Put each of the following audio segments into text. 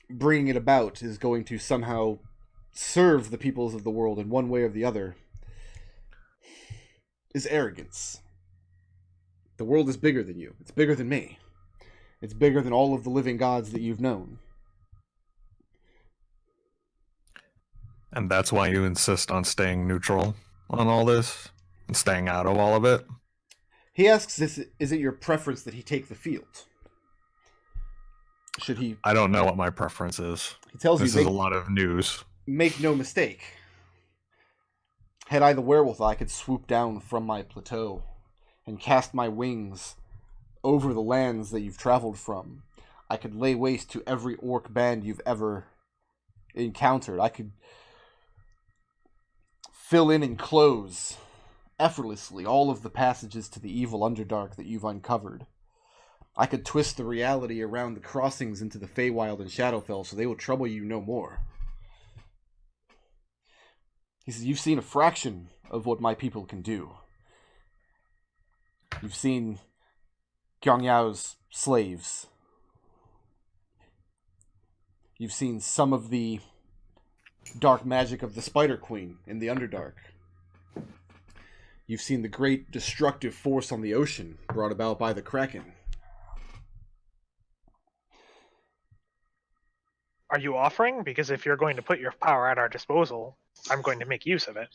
bringing it about is going to somehow serve the peoples of the world in one way or the other is arrogance. The world is bigger than you. It's bigger than me. It's bigger than all of the living gods that you've known. And that's why you insist on staying neutral on all this and staying out of all of it? He asks, is it your preference that he take the field? Should he... I don't know what my preference is. He tells this you... is a lot of news. Make no mistake. Had I the wherewithal, I could swoop down from my plateau and cast my wings over the lands that you've traveled from. I could lay waste to every orc band you've ever encountered. I could fill in and close effortlessly all of the passages to the evil Underdark that you've uncovered. I could twist the reality around the crossings into the Feywild and Shadowfell so they will trouble you no more. He says, you've seen a fraction of what my people can do. You've seen Gyongyao's slaves. You've seen some of the dark magic of the Spider Queen in the Underdark. You've seen the great destructive force on the ocean brought about by the Kraken. Are you offering? Because if you're going to put your power at our disposal, I'm going to make use of it.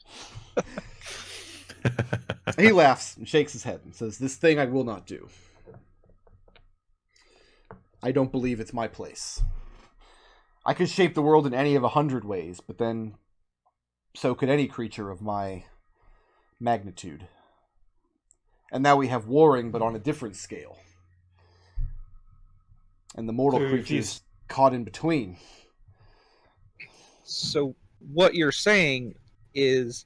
He laughs and shakes his head and says, this thing I will not do. I don't believe it's my place. I could shape the world in any of 100 ways, but then so could any creature of my magnitude. And now we have warring, but on a different scale. And the mortal creatures caught in between. So what you're saying is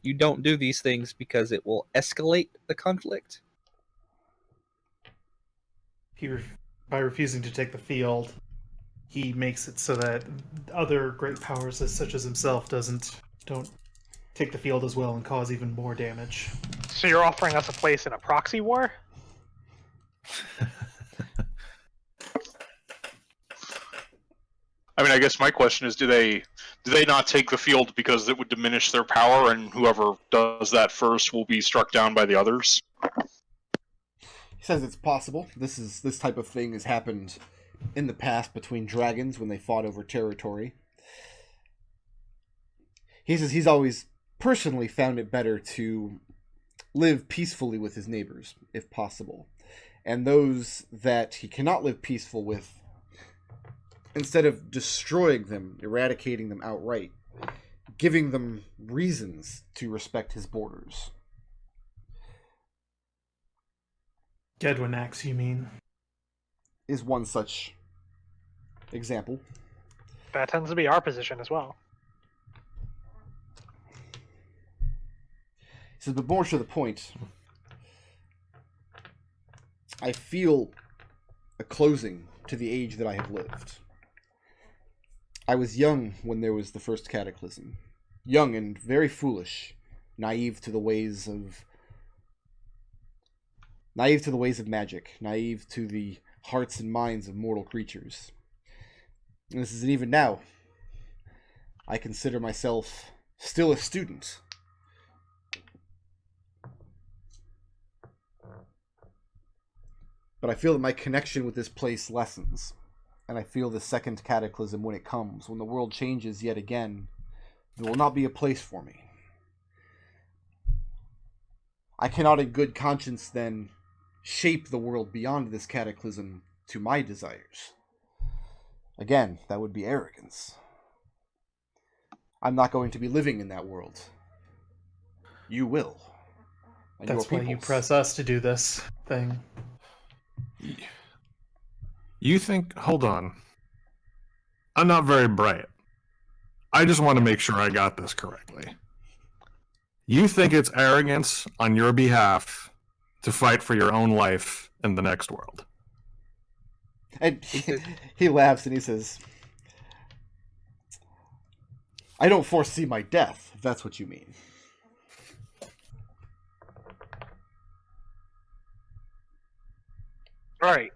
you don't do these things because it will escalate the conflict? By refusing to take the field, he makes it so that other great powers such as himself don't take the field as well and cause even more damage. So you're offering us a place in a proxy war? I mean, I guess my question is, do they not take the field because it would diminish their power, and whoever does that first will be struck down by the others? He says it's possible. This type of thing has happened in the past between dragons when they fought over territory. He says he's always personally found it better to live peacefully with his neighbors, if possible. And those that he cannot live peaceful with, instead of destroying them, eradicating them outright, giving them reasons to respect his borders. Gedwin-axe, you mean? Is one such example. That tends to be our position as well. He says, but more to the point, I feel a closing to the age that I have lived. I was young when there was the first cataclysm. Young and very foolish, naive to the ways of magic, naive to the hearts and minds of mortal creatures. And this isn't even now. I consider myself still a student. But I feel that my connection with this place lessens. And I feel the second cataclysm when it comes, when the world changes yet again, there will not be a place for me. I cannot in good conscience then shape the world beyond this cataclysm to my desires. Again, that would be arrogance. I'm not going to be living in that world. You will. And that's why you press us to do this thing. You think... Hold on. I'm not very bright. I just want to make sure I got this correctly. You think it's arrogance on your behalf to fight for your own life in the next world? And he laughs and he says, I don't foresee my death, if that's what you mean. Right.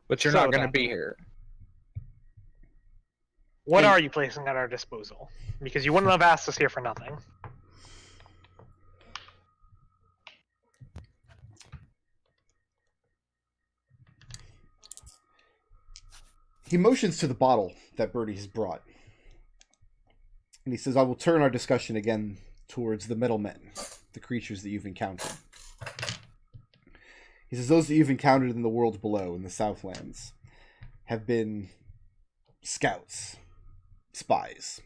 But you're So not going to then- be here. What And- are you placing at our disposal? Because you wouldn't have asked us here for nothing. He motions to the bottle that Birdie has brought. And he says, I will turn our discussion again towards the middlemen, the creatures that you've encountered. He says, those that you've encountered in the world below, in the Southlands, have been scouts, spies.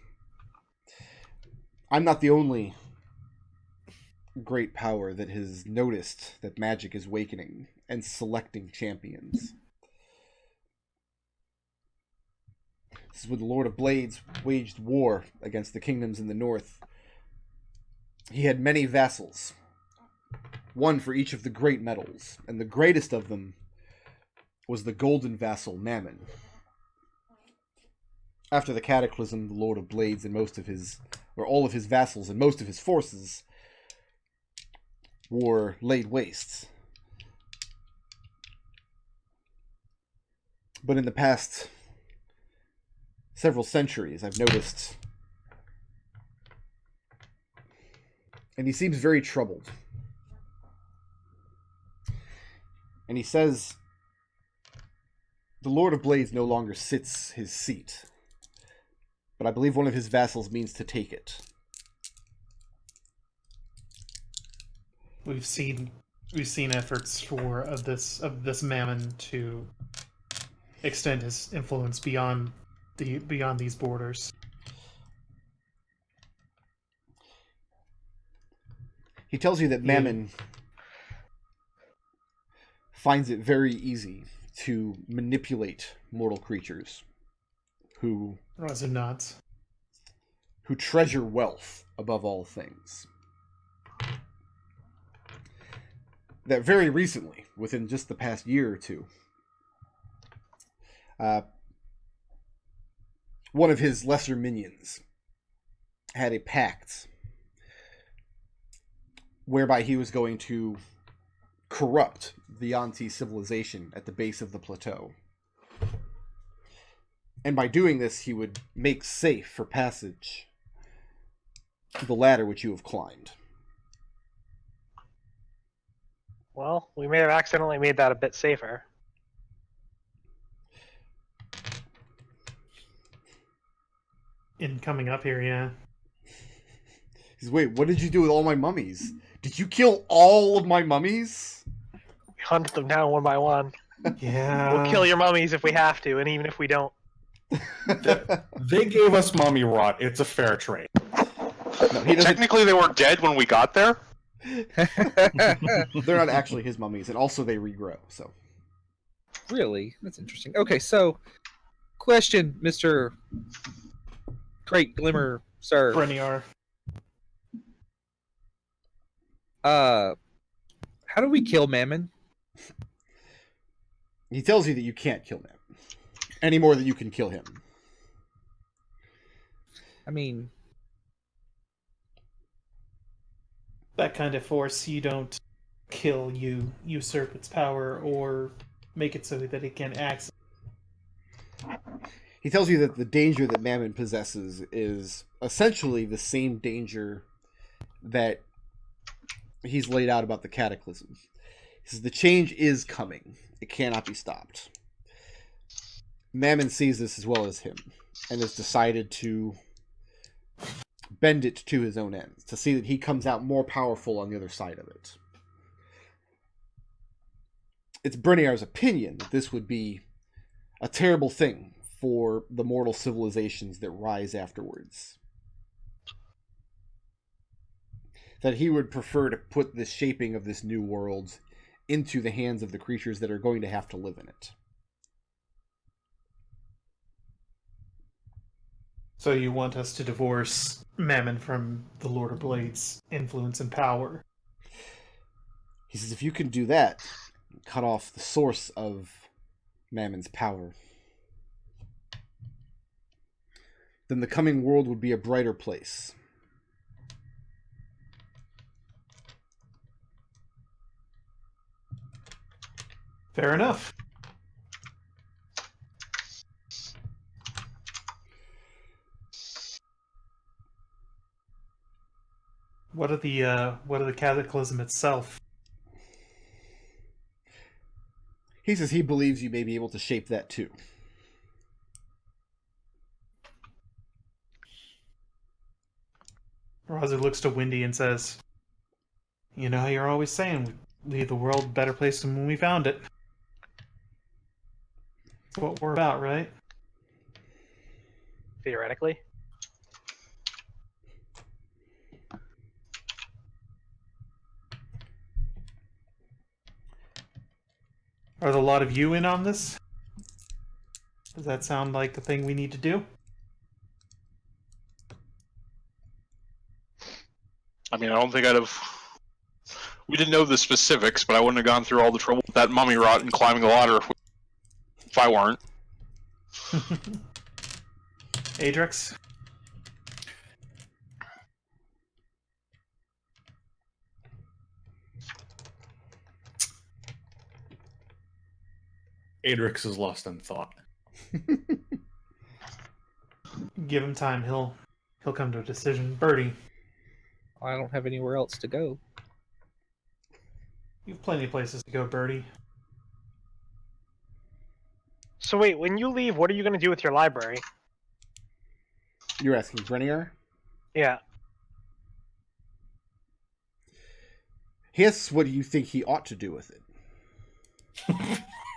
I'm not the only great power that has noticed that magic is awakening and selecting champions. This is when the Lord of Blades waged war against the kingdoms in the north. He had many vassals, one for each of the great metals, and the greatest of them was the golden vassal Mammon. After the cataclysm, the Lord of Blades and all of his vassals and most of his forces were laid waste. But in the past several centuries, I've noticed, and he seems very troubled. And he says, the Lord of Blades no longer sits his seat, but I believe one of his vassals means to take it. We've seen efforts of this Mammon to extend his influence beyond these borders. He tells you that Mammon finds it very easy to manipulate mortal creatures who Raazu nods. who treasure wealth above all things. That very recently, within just the past year or two, one of his lesser minions had a pact whereby he was going to corrupt the Yuan-ti civilization at the base of the plateau. And by doing this, he would make safe for passage the ladder which you have climbed. Well, we may have accidentally made that a bit safer. In coming up here, yeah. He says, wait, what did you do with all my mummies? Did you kill all of my mummies? We hunted them down one by one. Yeah. We'll kill your mummies if we have to, and even if we don't. They gave us mummy rot. It's a fair trade. No, he doesn't. Technically, they weren't dead when we got there. They're not actually his mummies, and also they regrow. So Really? That's interesting. Okay, so question, Mr. Great Glimmer, sir. Breniar. How do we kill Mammon? he tells you that you can't kill him any more than you can kill him. I mean, That kind of force, you don't kill, you usurp its power or make it so that it can access. He tells you that the danger that Mammon possesses is essentially the same danger that he's laid out about the cataclysm. He says the change is coming. It cannot be stopped. Mammon sees this as well as him and has decided to bend it to his own ends, to see that he comes out more powerful on the other side of it. It's Breniar's opinion that this would be a terrible thing for the mortal civilizations that rise afterwards. That he would prefer to put the shaping of this new world into the hands of the creatures that are going to have to live in it. So you want us to divorce Mammon from the Lord of Blades' influence and power? He says if you can do that, cut off the source of Mammon's power, then the coming world would be a brighter place. Fair enough. What are the cataclysm itself? He says he believes you may be able to shape that too. Raazu looks to Windy and says, "You know how you're always saying we leave the world a better place than when we found it. That's what we're about, right?" Theoretically. Are there a lot of you in on this? Does that sound like the thing we need to do? I mean, I don't think I'd have. We didn't know the specifics, but I wouldn't have gone through all the trouble with that mummy rot and climbing the ladder if I weren't. Adrex? Adrex is lost in thought. Give him time. He'll come to a decision. Birdie, I don't have anywhere else to go. you have plenty of places to go, Birdie. So wait, when you leave, what are you going to do with your library? You're asking Brenier? Yeah. He asks what do you think he ought to do with it?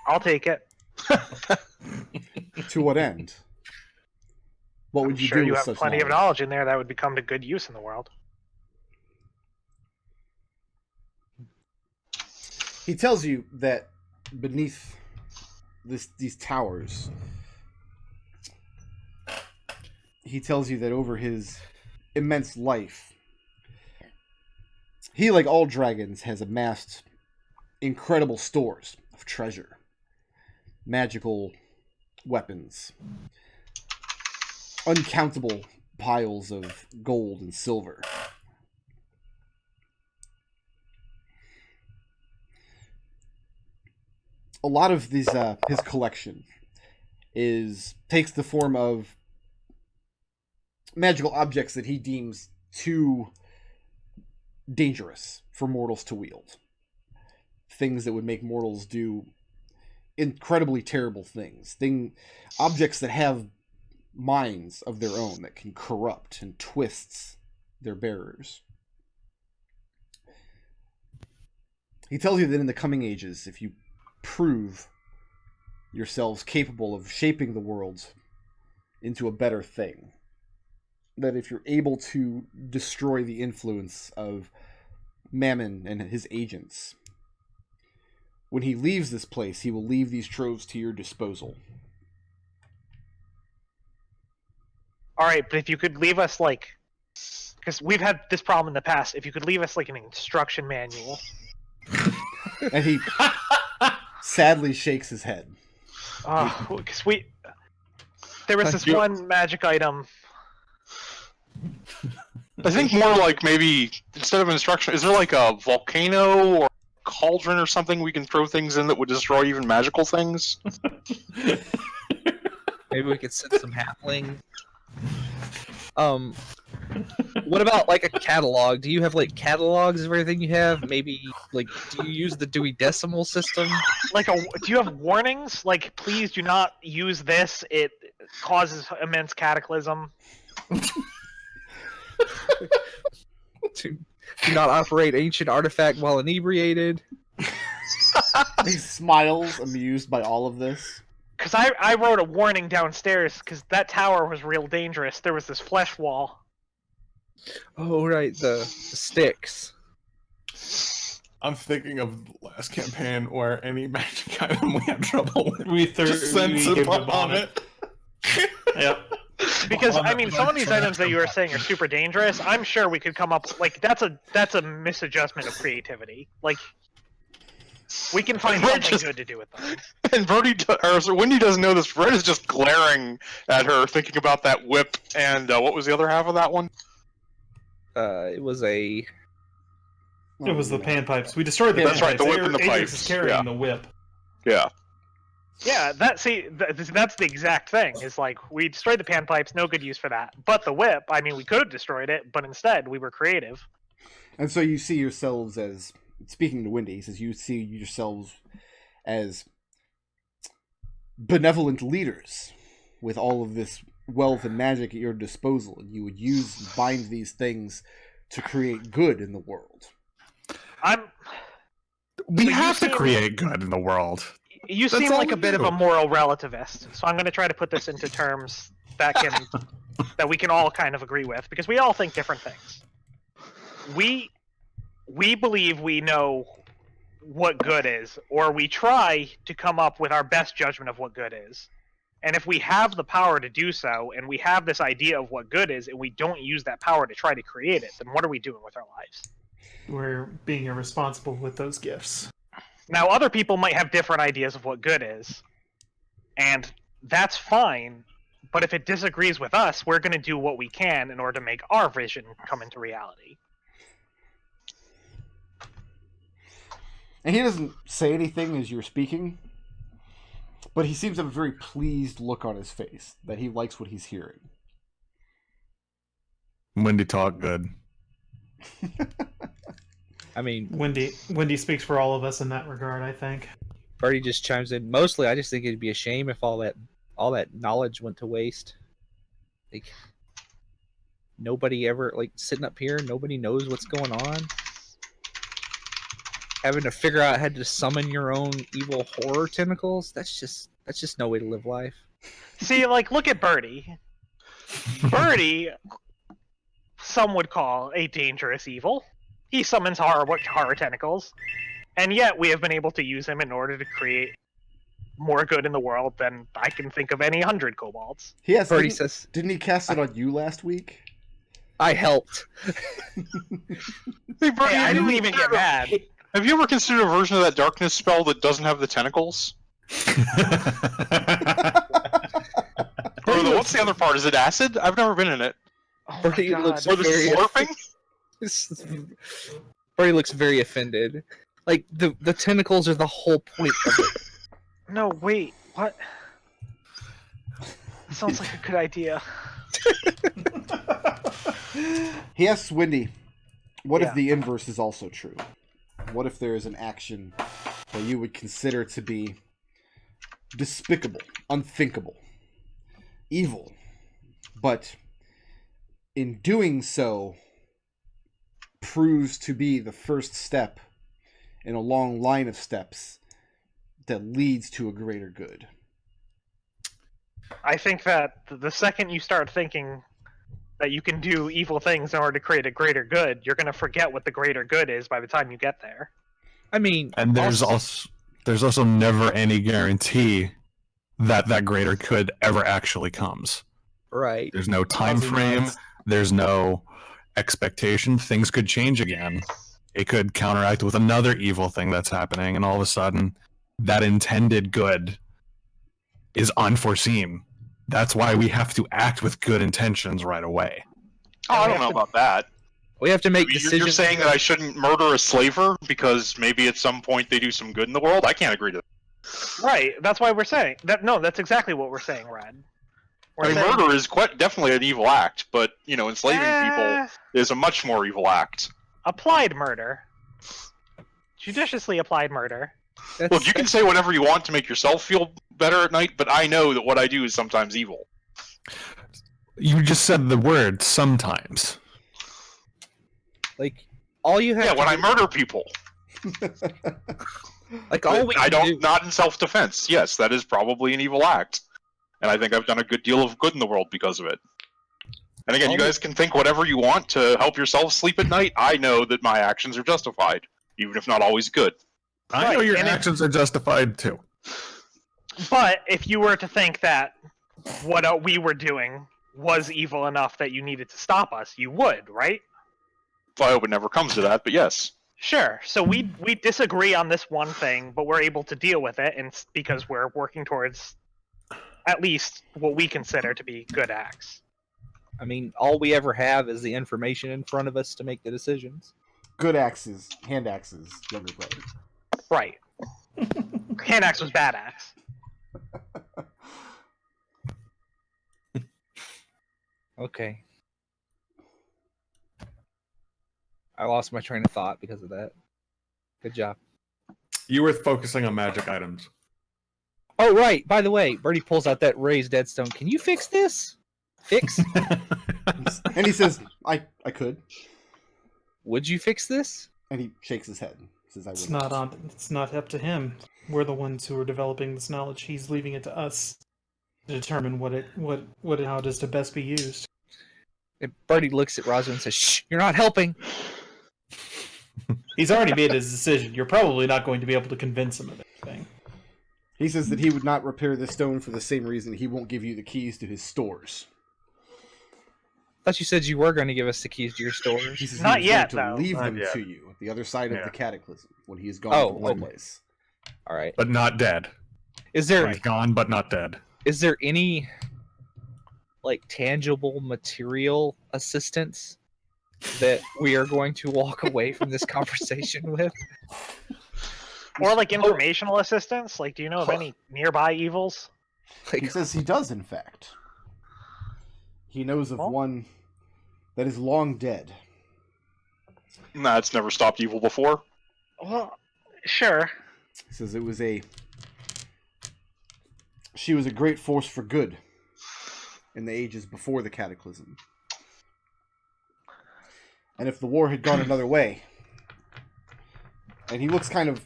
I'll take it. To what end? What would you Sure, do you with have such plenty of knowledge in there that would become to good use in the world. He tells you that beneath these towers, he tells you that over his immense life, he, like all dragons, has amassed incredible stores of treasure, magical weapons, uncountable piles of gold and silver. A lot of these, his collection takes the form of magical objects that he deems too dangerous for mortals to wield. Things that would make mortals do incredibly terrible things. Objects that have minds of their own that can corrupt and twist their bearers. He tells you that in the coming ages, if you prove yourselves capable of shaping the world into a better thing, that if you're able to destroy the influence of Mammon and his agents, when he leaves this place, he will leave these troves to your disposal. Alright, but if you could leave us, like... Because we've had this problem in the past. If you could leave us, like, an instruction manual. And he sadly shakes his head. Oh, because there was this one magic item. I think more like maybe instead of instruction, is there like a volcano or cauldron or something we can throw things in that would destroy even magical things? Maybe we could send some halfling. What about like a catalog? Do you have like catalogs of everything you have? Maybe like do you use the Dewey Decimal System? Like, do you have warnings? Like, please do not use this. It causes immense cataclysm. Do not operate ancient artifact while inebriated. He smiles, amused by all of this. Because I wrote a warning downstairs because that tower was real dangerous. There was this flesh wall. Oh right, the sticks. I'm thinking of the last campaign where any magic item we had trouble with, We just sent gave it them on it. Yep. Because I mean, some of these items that you were saying are super dangerous. I'm sure we could come up like that's a misadjustment of creativity. Like we can find We're something just- good to do with them. And Wendy doesn't know this. Red is just glaring at her, thinking about that whip. And what was the other half of that one? It was a It was the panpipes. We destroyed the Yeah, panpipes. that's right, the whip and the Adrex pipes. is carrying Yeah. the whip. Yeah. Yeah, that's the exact thing. Is like we destroyed the panpipes, no good use for that. But the whip, I mean, we could have destroyed it, but instead we were creative. And so you see yourselves as, speaking to Wendy, he says you see yourselves as benevolent leaders with all of this wealth and magic at your disposal, and you would bind these things to create good in the world. We have to create good in the world. You seem like a bit of a moral relativist, so I'm going to try to put this into terms that we can all kind of agree with, because we all think different things. We believe we know what good is, or we try to come up with our best judgment of what good is. And if we have the power to do so, and we have this idea of what good is, and we don't use that power to try to create it, then what are we doing with our lives? We're being irresponsible with those gifts. Now, other people might have different ideas of what good is, and that's fine, but if it disagrees with us, we're going to do what we can in order to make our vision come into reality. And he doesn't say anything as you're speaking, but he seems to have a very pleased look on his face, that he likes what he's hearing. Wendy talk good. I mean, Wendy speaks for all of us in that regard, I think. Birdie just chimes in. Mostly, I just think it'd be a shame if all that knowledge went to waste. Like, nobody ever, like, sitting up here, nobody knows what's going on. Having to figure out how to summon your own evil horror tentacles, that's just no way to live life. See, like, look at Birdie. Birdie, some would call a dangerous evil. He summons horror tentacles, and yet we have been able to use him in order to create more good in the world than I can think of any 100 kobolds. Yes, Birdie says, didn't he cast it on you last week? I helped. Hey, Birdie, I didn't even get mad. Have you ever considered a version of that darkness spell that doesn't have the tentacles? What's the other part? Is it acid? I've never been in it. Oh Birdie my looks God. Or the very slurping? Birdie looks very offended. Like, the tentacles are the whole point of it. No, wait, what? That sounds like a good idea. He asks Wendy, what Yeah. if the inverse is also true? What if there is an action that you would consider to be despicable, unthinkable, evil, but in doing so proves to be the first step in a long line of steps that leads to a greater good? I think that the second you start thinking that you can do evil things in order to create a greater good, you're going to forget what the greater good is by the time you get there. I mean, And there's also never any guarantee that that greater good ever actually comes. right. There's no time frame. There's no expectation. Things could change again. It could counteract with another evil thing that's happening, and all of a sudden, that intended good is unforeseen. That's why we have to act with good intentions right away. Oh, I don't know about that. We have to make You're decisions. saying that I shouldn't murder a slaver because maybe at some point they do some good in the world? I can't agree to that. Right, that's why we're saying that. No, that's exactly what we're saying, Rad. I mean, murder is quite definitely an evil act, but, enslaving people is a much more evil act. Applied murder. Judiciously applied murder. Look, you can say whatever you want to make yourself feel better at night, but I know that what I do is sometimes evil. You just said the word sometimes. Like, all you have Yeah, to when I do- murder people. Like, all we I can don't, do- not in self-defense. Yes, that is probably an evil act. And I think I've done a good deal of good in the world because of it. And again, you guys can think whatever you want to help yourselves sleep at night. I know that my actions are justified, even if not always good. I know Right, your and actions are justified too. But if you were to think that what we were doing was evil enough that you needed to stop us, you would, right? I hope it never comes to that, but yes. Sure. So we disagree on this one thing, but we're able to deal with it, and because we're working towards at least what we consider to be good acts. I mean, all we ever have is the information in front of us to make the decisions. Good axes, hand axes, younger brother. Right. Hand axe was bad axe. Okay. I lost my train of thought because of that. Good job. You were focusing on magic items. Oh, right. By the way, Birdie pulls out that raised deadstone. Can you fix this? Fix? And he says, I could. Would you fix this? And he shakes his head. Says, I would It's not up to him. We're the ones who are developing this knowledge. He's leaving it to us to determine what and how it is to best be used. And Birdie looks at Raazu and says, "Shh, you're not helping." He's already made his decision. You're probably not going to be able to convince him of anything. He says that he would not repair this stone for the same reason he won't give you the keys to his stores. I thought you said you were going to give us the keys to your stores. He says Not he was yet, going to though. leave Not them yet. to you at the other side of Yeah. the cataclysm when he is gone Oh, from one okay. place. All right. But not dead. Is there He's gone, but not dead. is there any like tangible material assistance that we are going to walk away from this conversation with? Or like informational assistance? Like, do you know of any nearby evils? He Like, says he does, in fact. He knows of Well- one that is long dead. That's never stopped evil before. Well, sure. He says she was a great force for good in the ages before the cataclysm. And if the war had gone another way, and he looks behind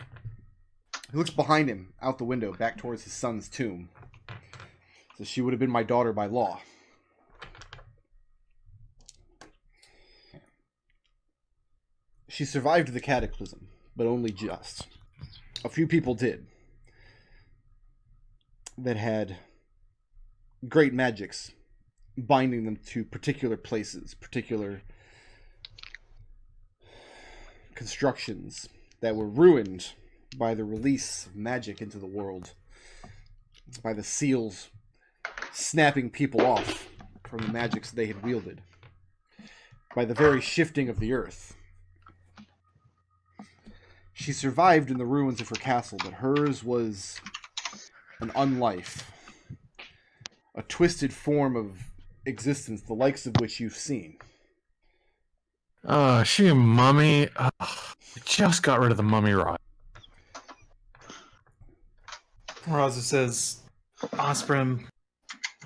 him out the window back towards his son's tomb. So she would have been my daughter by law. She survived the cataclysm, but only just. A few people did. That had great magics binding them to particular places, particular constructions that were ruined by the release of magic into the world, by the seals snapping people off from the magics they had wielded, by the very shifting of the earth. She survived in the ruins of her castle, but hers was an unlife, a twisted form of existence, the likes of which you've seen. She a mummy. We just got rid of the mummy rod. Raazu says, Osprem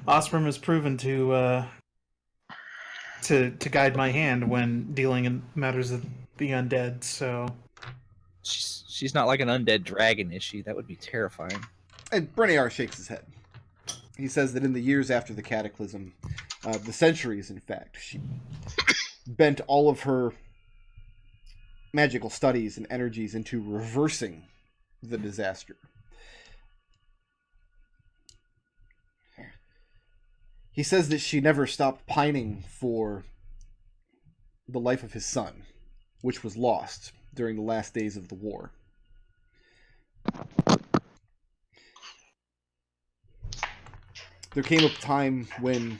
has proven to guide my hand when dealing in matters of the undead, so... she's not like an undead dragon, is she? That would be terrifying. And Breniar shakes his head. He says that in the years after the cataclysm, the centuries, in fact, she bent all of her magical studies and energies into reversing the disaster. He says that she never stopped pining for the life of his son, which was lost during the last days of the war. There came a time when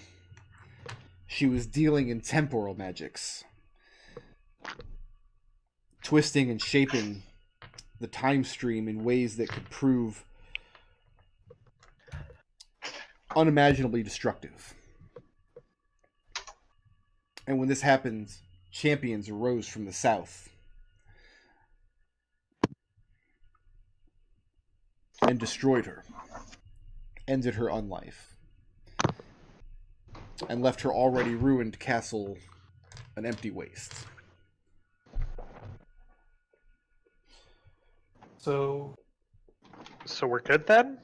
she was dealing in temporal magics, twisting and shaping the time stream in ways that could prove unimaginably destructive. And when this happened, champions arose from the south and destroyed her, ended her unlife, and left her already ruined castle an empty waste. So So we're good then?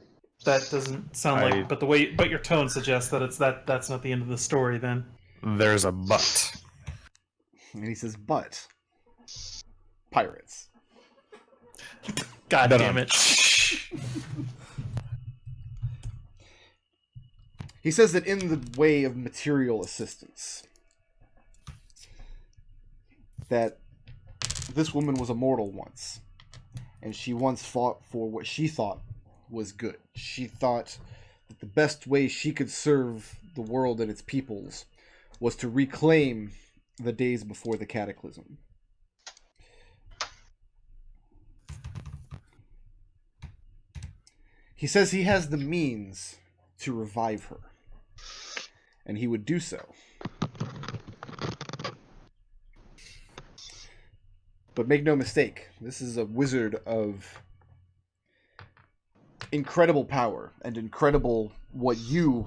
that doesn't sound like, but your tone suggests that that's not the end of the story then. There's a but. And he says, but pirates. God But, damn it. He says that in the way of material assistance, that this woman was immortal once, and she once fought for what she thought was good. She thought that the best way she could serve the world and its peoples was to reclaim the days before the cataclysm. He says he has the means to revive her, and he would do so. But make no mistake, this is a wizard of incredible power and incredible what you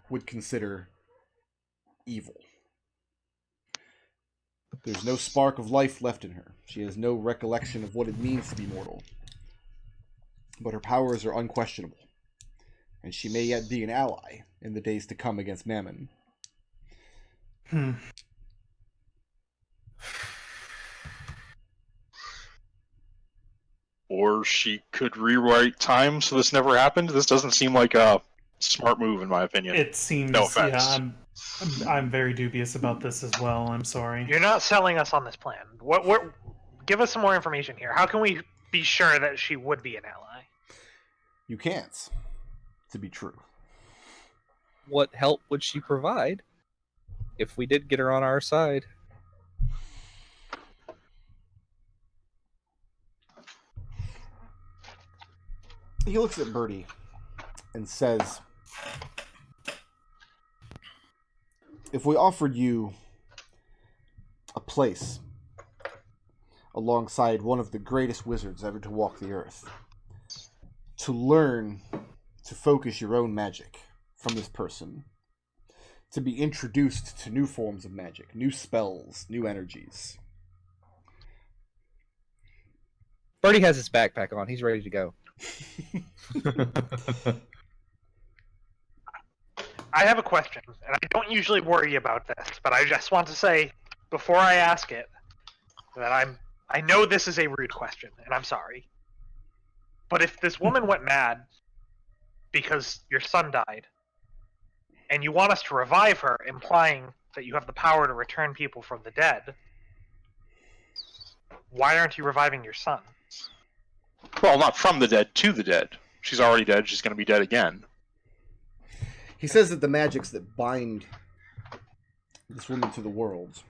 would consider evil. There's no spark of life left in her. She has no recollection of what it means to be mortal. But her powers are unquestionable, and she may yet be an ally in the days to come against Mammon. Or she could rewrite time so this never happened. This doesn't seem like a smart move, in my opinion. It seems. No offense. Yeah, I'm very dubious about this as well. I'm sorry. You're not selling us on this plan. What? Give us some more information here. How can we be sure that she would be an ally? You can't, to be true. What help would she provide if we did get her on our side? He looks at Birdie and says, if we offered you a place alongside one of the greatest wizards ever to walk the earth, to learn to focus your own magic from this person, to be introduced to new forms of magic, new spells, new energies. Birdie has his backpack on. He's ready to go. I have a question, and I don't usually worry about this, but I just want to say, before I ask it, that I know this is a rude question, and I'm sorry. But if this woman went mad because your son died, and you want us to revive her, implying that you have the power to return people from the dead, why aren't you reviving your son? Well, not from the dead to the dead. She's already dead. She's going to be dead again. He says that the magics that bind this woman to the world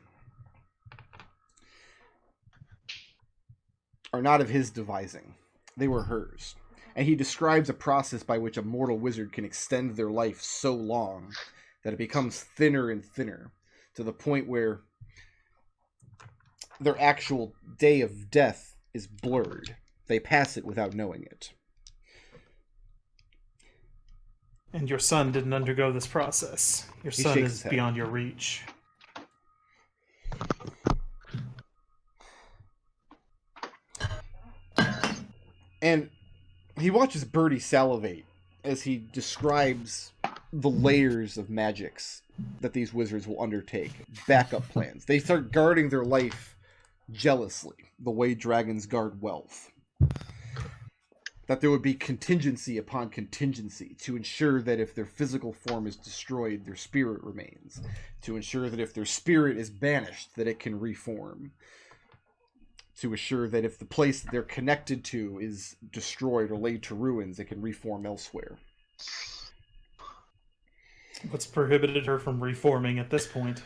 are not of his devising. They were hers. And he describes a process by which a mortal wizard can extend their life so long that it becomes thinner and thinner to the point where their actual day of death is blurred. They pass it without knowing it. And your son didn't undergo this process. Your He son shakes is his head. beyond your reach. And he watches Birdie salivate as he describes the layers of magics that these wizards will undertake. Backup plans. They start guarding their life jealously, the way dragons guard wealth. That there would be contingency upon contingency to ensure that if their physical form is destroyed, their spirit remains. To ensure that if their spirit is banished, that it can reform. To assure that if the place that they're connected to is destroyed or laid to ruins, it can reform elsewhere. What's prohibited her from reforming at this point?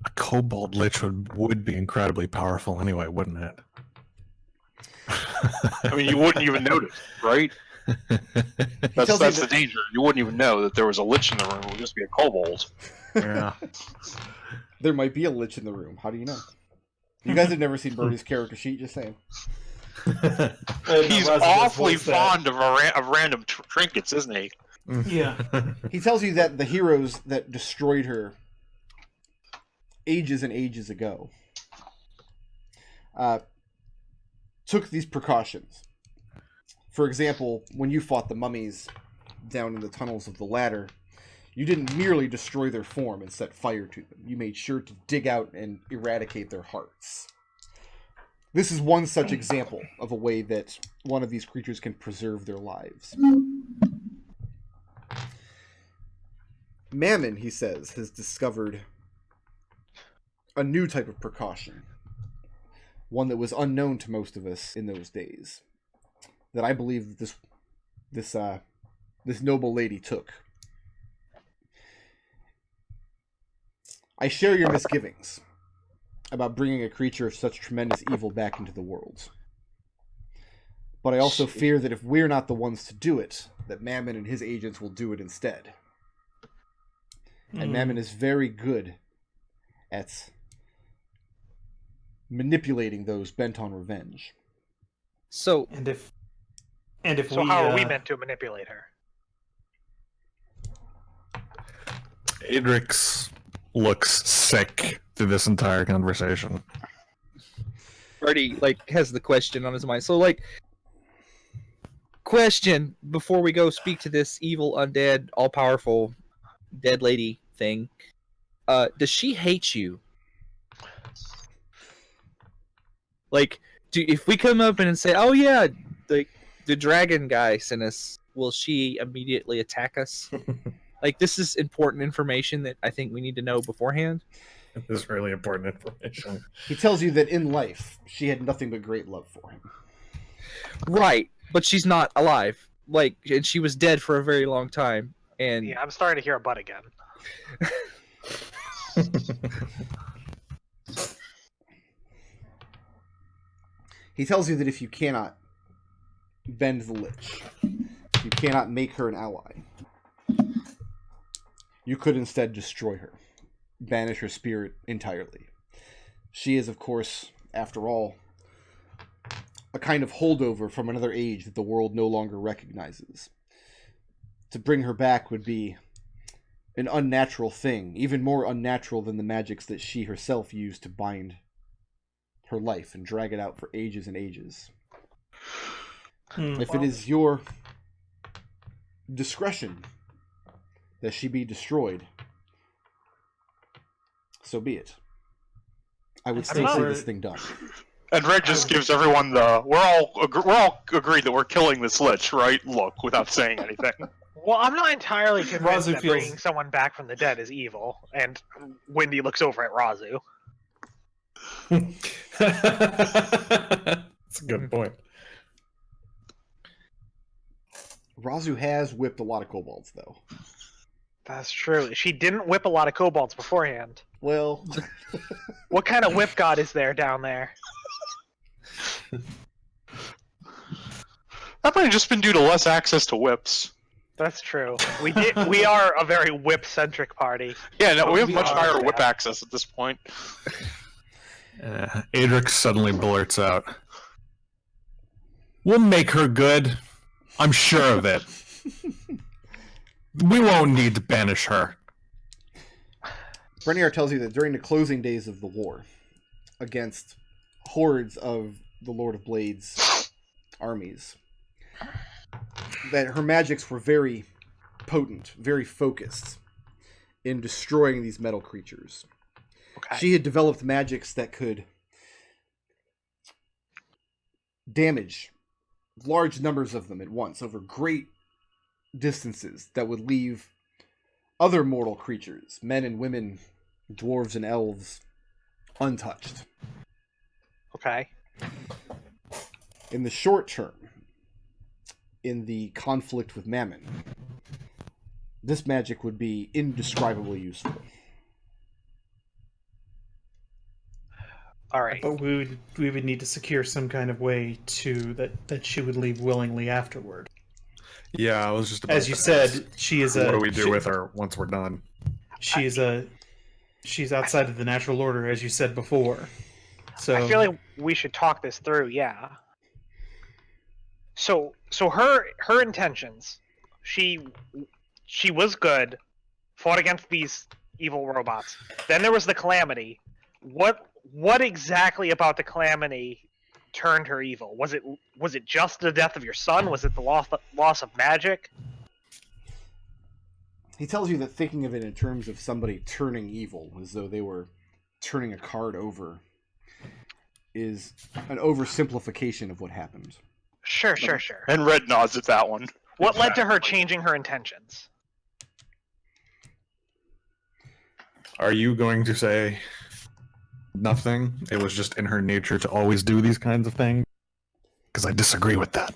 A kobold lich would be incredibly powerful anyway, wouldn't it? I mean, you wouldn't even notice, right? That's the danger. You wouldn't even know that there was a lich in the room. It would just be a kobold. Yeah. There might be a lich in the room. How do you know? You guys have never seen Birdie's character sheet, just saying. He's awfully fond of random trinkets, isn't he? Yeah. He tells you that the heroes that destroyed her ages and ages ago took these precautions. For example, when you fought the mummies down in the tunnels of the ladder, you didn't merely destroy their form and set fire to them. You made sure to dig out and eradicate their hearts. This is one such example of a way that one of these creatures can preserve their lives. Mammon, he says, has discovered a new type of precaution. One that was unknown to most of us in those days. That I believe that this noble lady took. I share your misgivings about bringing a creature of such tremendous evil back into the world. But I also fear that if we're not the ones to do it, that Mammon and his agents will do it instead. And Mammon is very good at manipulating those bent on revenge. So, And if So we how are we meant to manipulate her? Adrex looks sick through this entire conversation. Birdie has the question on his mind. So question before we go speak to this evil, undead, all-powerful, dead lady thing. Does she hate you? If we come up and say, "Oh yeah, the dragon guy sent us," will she immediately attack us? This is important information that I think we need to know beforehand. This is really important information. He tells you that in life, she had nothing but great love for him. Right, but she's not alive. And she was dead for a very long time. And Yeah, I'm starting to hear a butt again. He tells you that if you cannot bend the Lich, you cannot make her an ally, you could instead destroy her, banish her spirit entirely. She is, of course, after all, a kind of holdover from another age that the world no longer recognizes. To bring her back would be an unnatural thing, even more unnatural than the magics that she herself used to bind her life and drag it out for ages and ages. If it is your discretion that she be destroyed, so be it. I would still see this thing done. And Red just gives everyone the we're all agreed that we're killing this lich, right? Look, without saying anything. Well, I'm not entirely convinced Raazu that feels- bringing someone back from the dead is evil. And Wendy looks over at Raazu. That's a good point. Raazu has whipped a lot of kobolds, though. That's true. She didn't whip a lot of kobolds beforehand. Well, What kind of whip god is there down there? That might have just been due to less access to whips. That's true. We are a very whip-centric party. Yeah, no, we have We much are, higher yeah. whip access at this point. Adrex suddenly blurts out, "We'll make her good. I'm sure of it. We won't need to banish her." Brenier tells you that during the closing days of the war, against hordes of the Lord of Blades armies, that her magics were very potent, very focused in destroying these metal creatures. Okay. She had developed magics that could damage large numbers of them at once over great distances that would leave other mortal creatures, men and women, dwarves and elves, untouched. Okay. In the short term, in the conflict with Mammon, this magic would be indescribably useful. All right. But we would need to secure some kind of way to that she would leave willingly afterward. Yeah, I was just about As you to said, ask, she is what do we do with her once we're done? she's outside of the natural order, as you said before. So I feel like we should talk this through. Yeah. So her intentions. She was good, fought against these evil robots. Then there was the calamity. What exactly about the calamity turned her evil? Was it just the death of your son? Was it the loss of magic? He tells you that thinking of it in terms of somebody turning evil, as though they were turning a card over, is an oversimplification of what happened. Sure. And Red nods at that one. What led to her changing her intentions? Are you going to say nothing? It was just in her nature to always do these kinds of things? Because I disagree with that.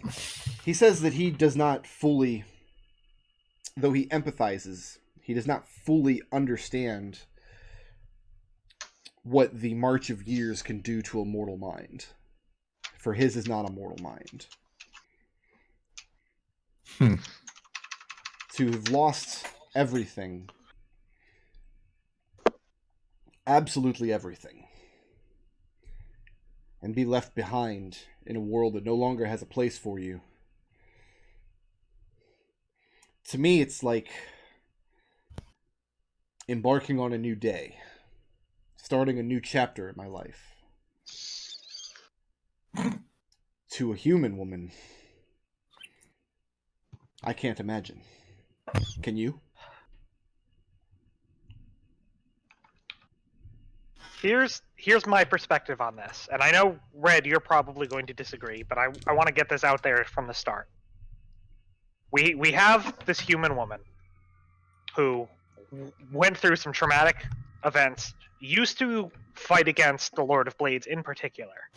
He says that he does not fully, though he empathizes, he does not fully understand what the march of years can do to a mortal mind. For his is not a mortal mind. To have lost everything, absolutely everything, and be left behind in a world that no longer has a place for you. To me, it's like embarking on a new day, starting a new chapter in my life. To a human woman, I can't imagine. Can you? Here's my perspective on this, and I know, Red, you're probably going to disagree, but I want to get this out there from the start. We have this human woman who went through some traumatic events, used to fight against the Lord of Blades in particular,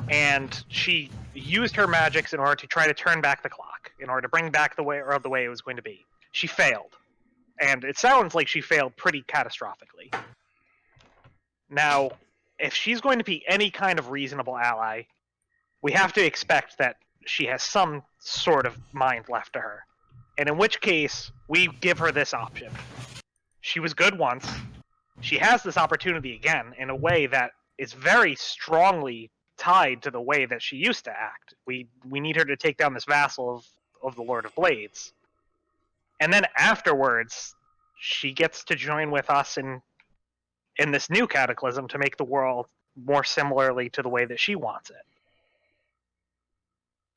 and she used her magics in order to try to turn back the clock, in order to bring back the way it was going to be. She failed, and it sounds like she failed pretty catastrophically. Now, if she's going to be any kind of reasonable ally, we have to expect that she has some sort of mind left to her. And in which case, we give her this option. She was good once. She has this opportunity again in a way that is very strongly tied to the way that she used to act. We need her to take down this vassal of the Lord of Blades. And then afterwards, she gets to join with us in this new cataclysm to make the world more similarly to the way that she wants it.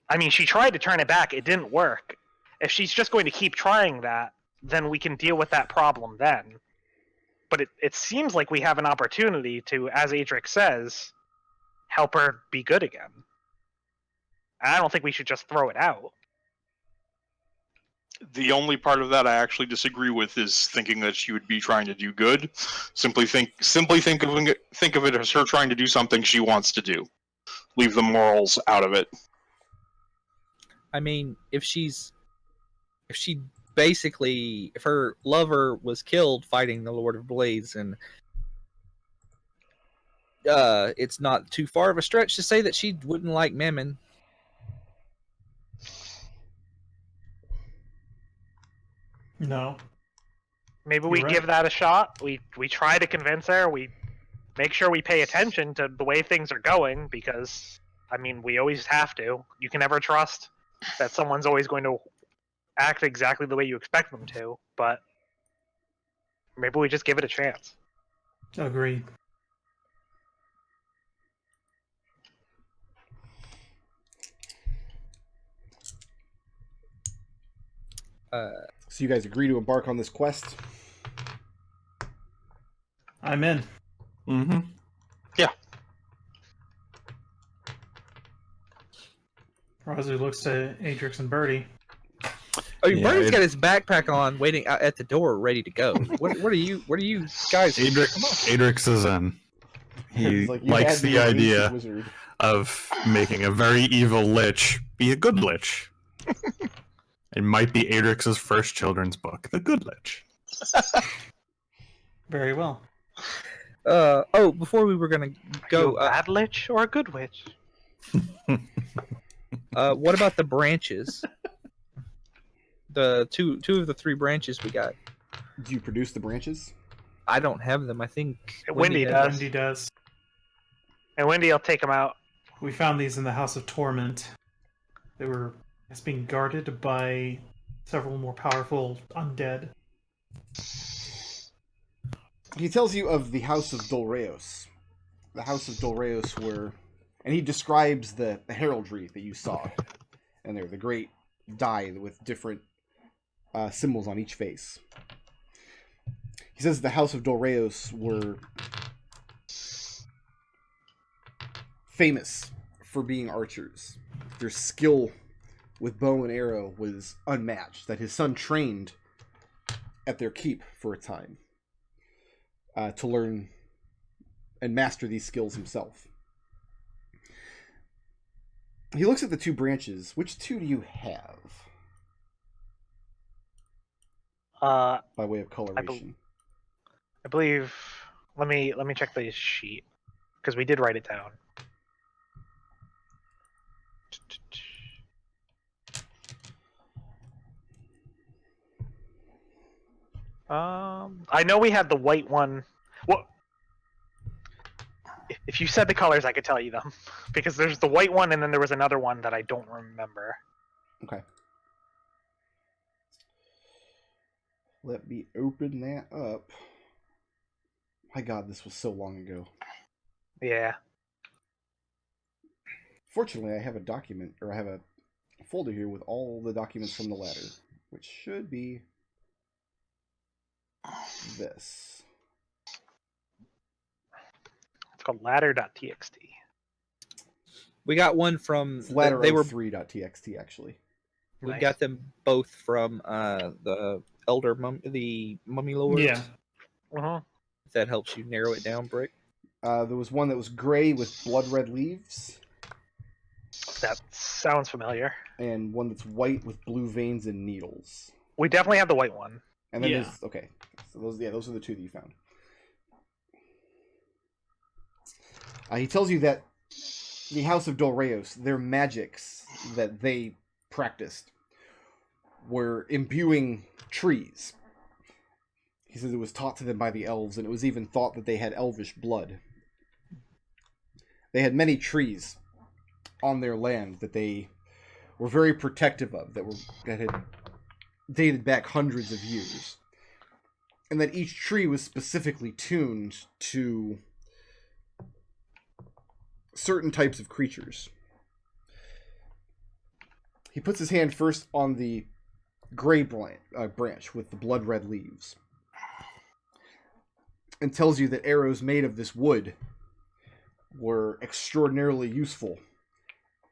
I mean, she tried to turn it back. It didn't work. If she's just going to keep trying that, then we can deal with that problem then. But it seems like we have an opportunity to, as Adrex says, help her be good again. And I don't think we should just throw it out. The only part of that I actually disagree with is thinking that she would be trying to do good. Simply think of it as her trying to do something she wants to do. Leave the morals out of it. I mean, if her lover was killed fighting the Lord of Blades, and it's not too far of a stretch to say that she wouldn't like Mammon. No. Maybe we You're give right. that a shot. We try to convince her. We make sure we pay attention to the way things are going, because, I mean, we always have to. You can never trust that someone's always going to act exactly the way you expect them to, but maybe we just give it a chance. Agreed. So you guys agree to embark on this quest? I'm in. Mm-hmm. Raazu looks to Adrex and Birdie. Oh, your Yeah, Birdie's got his backpack on, waiting out at the door, ready to go. What are you guys? Adrex is in. He It's like you likes had to be the an ancient idea wizard. of making a very evil lich be a good lich. It might be Adrex's first children's book, The Good Lich. Very well. Before we were gonna go, a bad lich or a good witch? what about the branches? The two of the three branches we got. Do you produce the branches? I don't have them. I think Wendy does. does. Wendy does. And Wendy will take them out. We found these in the House of Torment. They were being guarded by several more powerful undead. He tells you of the House of Dolreos. The House of Dolreos were... And he describes the heraldry that you saw. And they're the great die with different symbols on each face. He says the House of Dolreos were famous for being archers. Their skill with bow and arrow was unmatched, that his son trained at their keep for a time to learn and master these skills himself. He looks at the two branches. Which two do you have? By way of coloration. I believe. Let me check the sheet, because we did write it down. I know we had the white one. Well, If you said the colors, I could tell you them. Because there's the white one, and then there was another one that I don't remember. Okay. Let me open that up. My God, this was so long ago. Yeah. Fortunately, I have a document, or I have a folder here with all the documents from the ladder, which should be this. It's called ladder.txt. We got one from It's ladder they were 03.txt, actually. we Nice. got them both from the the mummy lords. Yeah. Uh-huh. If that helps you narrow it down, Brick. There was one that was gray with blood red leaves, That sounds familiar. and one that's white with blue veins and needles. We definitely have the white one. And then Yeah. there's okay. So those are the two that you found. He tells you that the House of Dolreos, their magics that they practiced were imbuing trees. He says it was taught to them by the elves, and it was even thought that they had elvish blood. They had many trees on their land that they were very protective of, that had dated back hundreds of years. And that each tree was specifically tuned to certain types of creatures. He puts his hand first on the gray branch with the blood red leaves, and tells you that arrows made of this wood were extraordinarily useful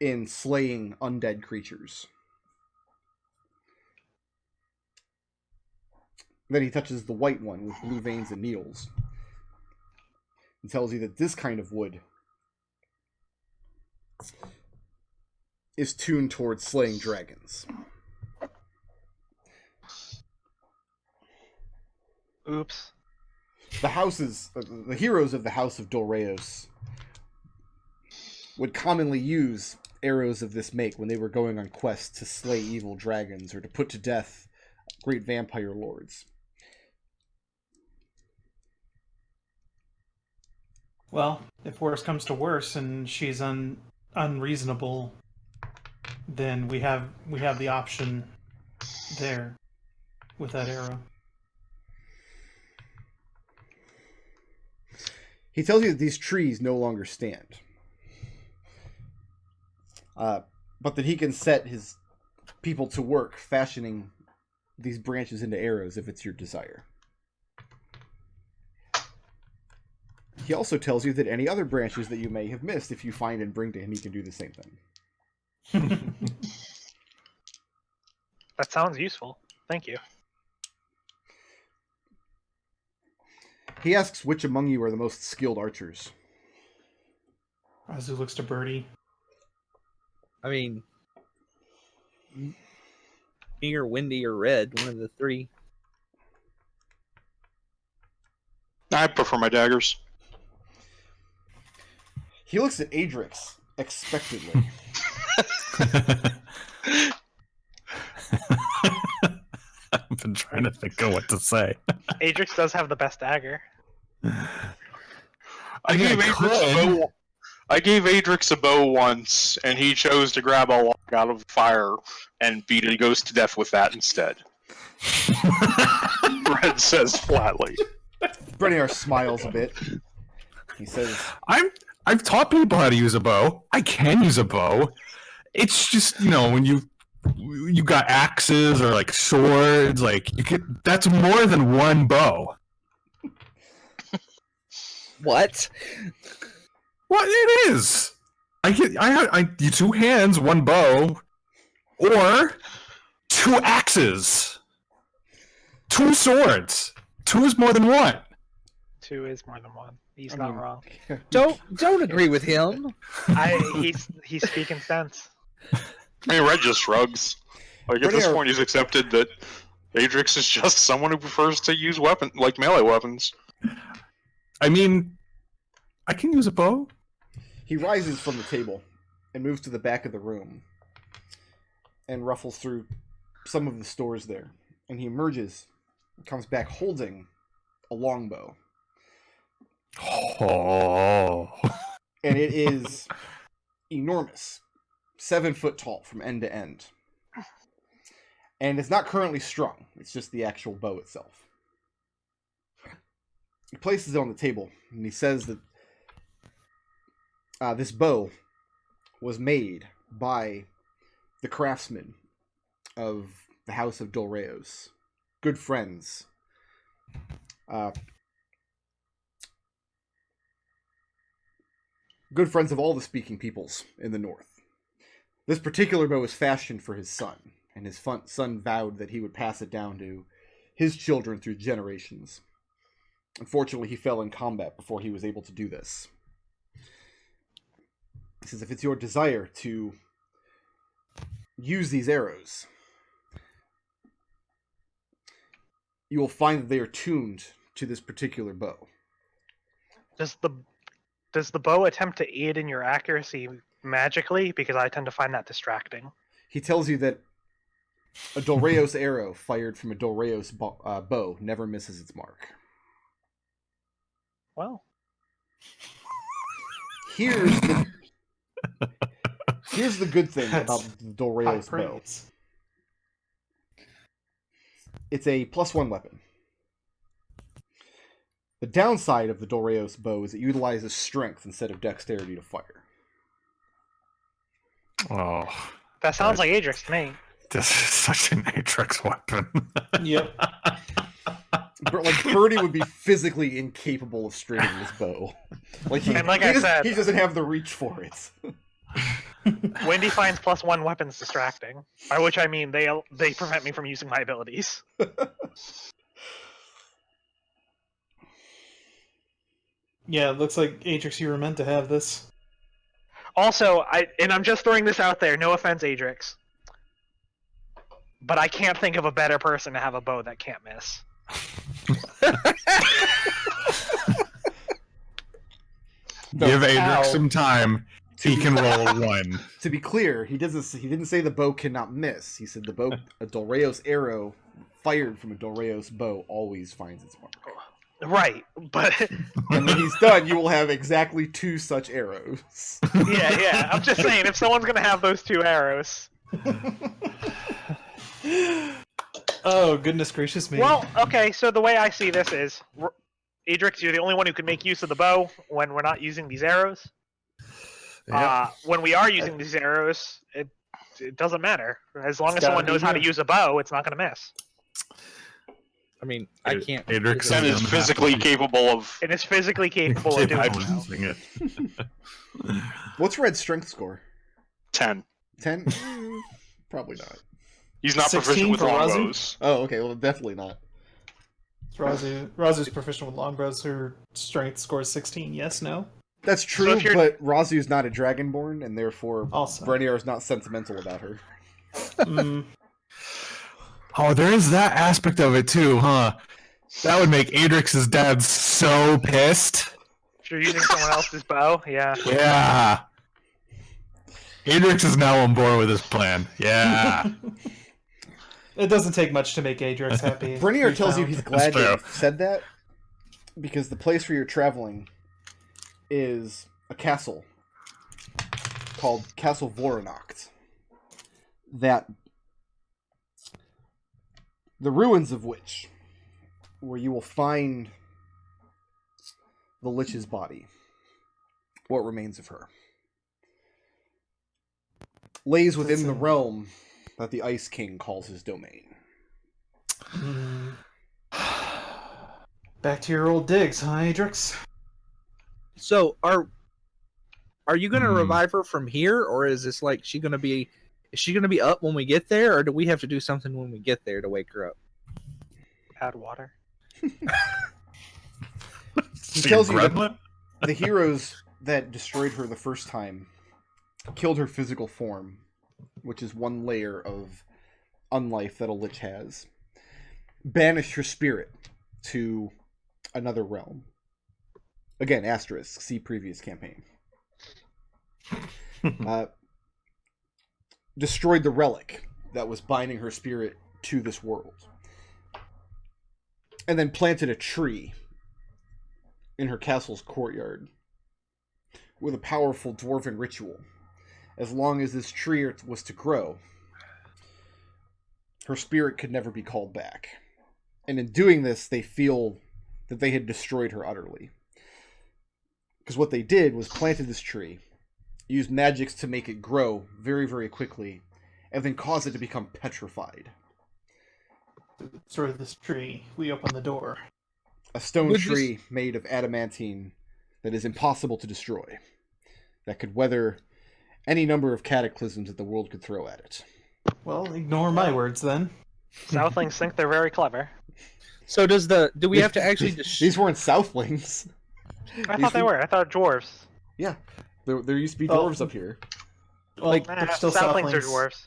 in slaying undead creatures. Then he touches the white one with blue veins and needles, and tells you that this kind of wood is tuned towards slaying dragons. Oops. The heroes of the House of Dolreos would commonly use arrows of this make when they were going on quests to slay evil dragons or to put to death great vampire lords. Well, if worse comes to worse and she's unreasonable, then we have the option there with that arrow. He tells you that these trees no longer stand, but that he can set his people to work fashioning these branches into arrows if it's your desire. He also tells you that any other branches that you may have missed, if you find and bring to him, he can do the same thing. That sounds useful. Thank you. He asks which among you are the most skilled archers. Raazu looks to Birdie. I mean, me or Wendy or Red, one of the three. I prefer my daggers. He looks at Adrex expectantly. I've been trying to think of what to say. Adrex does have the best dagger. I gave Adrex a bow once, and he chose to grab a log out of the fire and beat a ghost to death with that instead. Red says flatly. Breniar smiles a bit. He says, I've taught people how to use a bow. I can use a bow. It's just, when you got axes or like swords, like that's more than one bow. What? What it is? I you two hands, one bow, or two axes, two swords. Two is more than one. Two is more than one. He's not wrong. Don't agree with him. He's speaking sense. I mean, Red just shrugs. Like, at this point, he's accepted that Adrex is just someone who prefers to use melee weapons. I mean, I can use a bow. He rises from the table and moves to the back of the room and ruffles through some of the stores there. And he emerges and comes back holding a longbow. Oh. And it is enormous, 7 foot tall from end to end. And it's not currently strung. It's just the actual bow itself. He places it on the table, and he says that this bow was made by the craftsmen of the House of Dolreos. Good friends. Good friends of all the speaking peoples in the north. This particular bow was fashioned for his son, and his son vowed that he would pass it down to his children through generations. Unfortunately, he fell in combat before he was able to do this. He says, if it's your desire to use these arrows, you will find that they are tuned to this particular bow. Does the bow attempt to aid in your accuracy magically? Because I tend to find that distracting. He tells you that a Dolreos arrow fired from a Dolreos bow never misses its mark. Well, here's the good thing That's about the Dolreos high bow. praise. It's a +1 weapon. The downside of the Dolreos bow is it utilizes strength instead of dexterity to fire. Oh, that sounds like Adrex to me. this is such an Adrex weapon. Yep. Like, Birdie would be physically incapable of stringing this bow. And like I said, he doesn't have the reach for it. Wendy finds +1 weapons distracting. By which I mean they prevent me from using my abilities. Yeah, it looks like Adrex, you were meant to have this. Also, I'm just throwing this out there. No offense, Adrex, but I can't think of a better person to have a bow that can't miss. Give Adrex Ow. some time. He can roll a 1. To be clear, he didn't say the bow cannot miss. He said a Dolreos arrow fired from a Dolreos bow always finds its mark. Right, but And when he's done, you will have exactly 2 such arrows. yeah. I'm just saying, if someone's gonna have those 2 arrows. Oh, goodness gracious me. Well, okay. So the way I see this is, Adrex, you're the only one who can make use of the bow when we're not using these arrows. When we are using these arrows, it doesn't matter. As long as gotta someone be knows how to here. use a bow, it's not going to miss. I mean, I can't. Adrex Sen is gonna have physically to- capable of. It is physically capable of doing capable of so. using it. What's Red's strength score? 10. 10? Probably not. He's not 16 proficient with for Raazu? longbows. Oh, okay. Well, definitely not. Raazu's proficient with longbows. Her strength score is 16. Yes, no? That's true, if you're- but Raazu's not a Dragonborn, and therefore Also. Brenier is not sentimental about her. Mm, Oh, there is that aspect of it too, huh? That would make Adrex's dad so pissed. If you're using someone else's bow, yeah. Yeah. Adrex is now on board with this plan. Yeah. it doesn't take much to make Adrex happy. Brenier We tells you found. he's glad fair. that you said that, because the place where you're traveling is a castle called Castle Voronacht, that the ruins of which, where you will find the Lich's body, what remains of her, lays within the realm that the Ice King calls his domain. Mm. Back to your old digs, huh, Adrex? So are you gonna Hmm. revive her from here, or is this like is she gonna be up when we get there, or do we have to do something when we get there to wake her up? Add water. He tells you that Gremlin? the heroes that destroyed her the first time killed her physical form, which is one layer of unlife that a lich has, banished her spirit to another realm. Again, asterisk, see previous campaign. Destroyed the relic that was binding her spirit to this world. And then planted a tree in her castle's courtyard, with a powerful dwarven ritual. As long as this tree was to grow, her spirit could never be called back. And in doing this, they feel that they had destroyed her utterly. Because what they did was planted this tree, used magics to make it grow very, very quickly, and then cause it to become petrified. Destroy this tree. We open the door. A stone tree made of adamantine that is impossible to destroy, that could weather any number of cataclysms that the world could throw at it. Well, ignore my words then. Southlings think they're very clever. So do we have to actually These weren't Southlings. I thought they were. I thought dwarves. Yeah. There used to be dwarves up here. Well, they're still Southlings are Southlings. dwarves.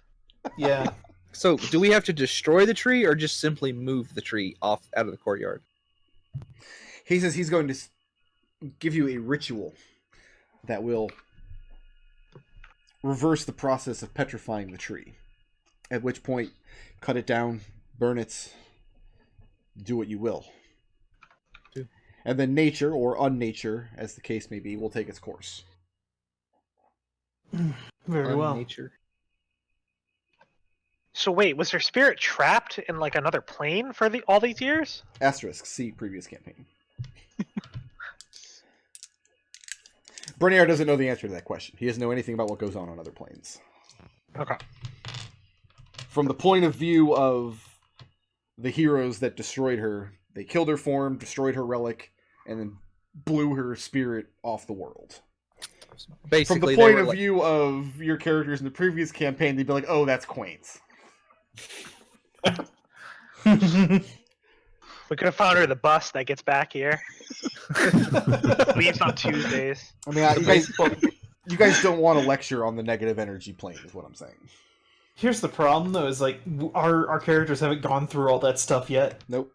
Yeah. So do we have to destroy the tree or just simply move the tree off out of the courtyard? He says he's going to give you a ritual that will reverse the process of petrifying the tree. At which point, cut it down, burn it, do what you will. And then nature, or unnature, as the case may be, will take its course. Very well. Nature. So wait, was her spirit trapped in like another plane for all these years? Asterisk, see previous campaign. Bernier doesn't know the answer to that question. He doesn't know anything about what goes on other planes. Okay. From the point of view of the heroes that destroyed her, they killed her form, destroyed her relic, and then blew her spirit off the world. Basically, from the point of view of your characters in the previous campaign, they'd be like, "Oh, that's Quain's." We could have found her the bus that gets back here. Leaves on Tuesdays. I mean, you guys don't want to lecture on the negative energy plane, is what I'm saying. Here's the problem, though, is like our characters haven't gone through all that stuff yet. Nope.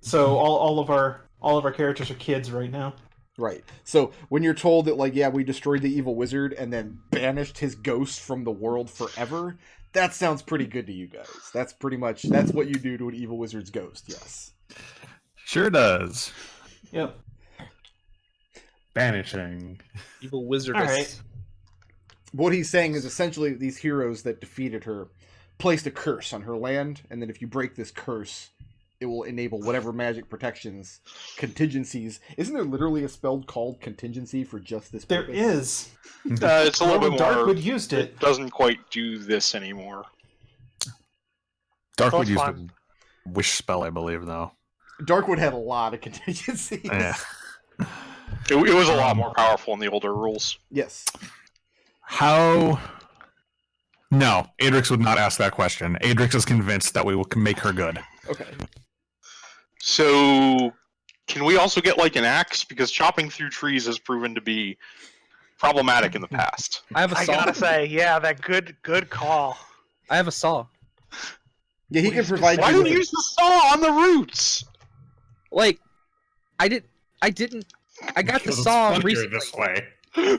So all of our characters are kids right now. Right. So when you're told that, like, yeah, we destroyed the evil wizard and then banished his ghost from the world forever, that sounds pretty good to you guys. That's what you do to an evil wizard's ghost. Yes. Sure does. Yep. Banishing. evil wizardess. All right. What he's saying is essentially these heroes that defeated her placed a curse on her land, and then if you break this curse, it will enable whatever magic protections, contingencies. Isn't there literally a spell called contingency for just this There purpose? is. It's a little bit more. Darkwood used it. It doesn't quite do this anymore. Darkwood That's used fun. a wish spell, I believe, though. Darkwood had a lot of contingencies. Yeah. It was a lot more powerful in the older rules. Yes. How? No, Adrex would not ask that question. Adrex is convinced that we will make her good. Okay. So, can we also get like an axe? Because chopping through trees has proven to be problematic in the past. I have a I saw. gotta say, yeah, that good call. I have a saw. Yeah, he can provide Why you don't with you use the saw on the roots? Like, I didn't. I got the Because it's saw funnier recently. this way.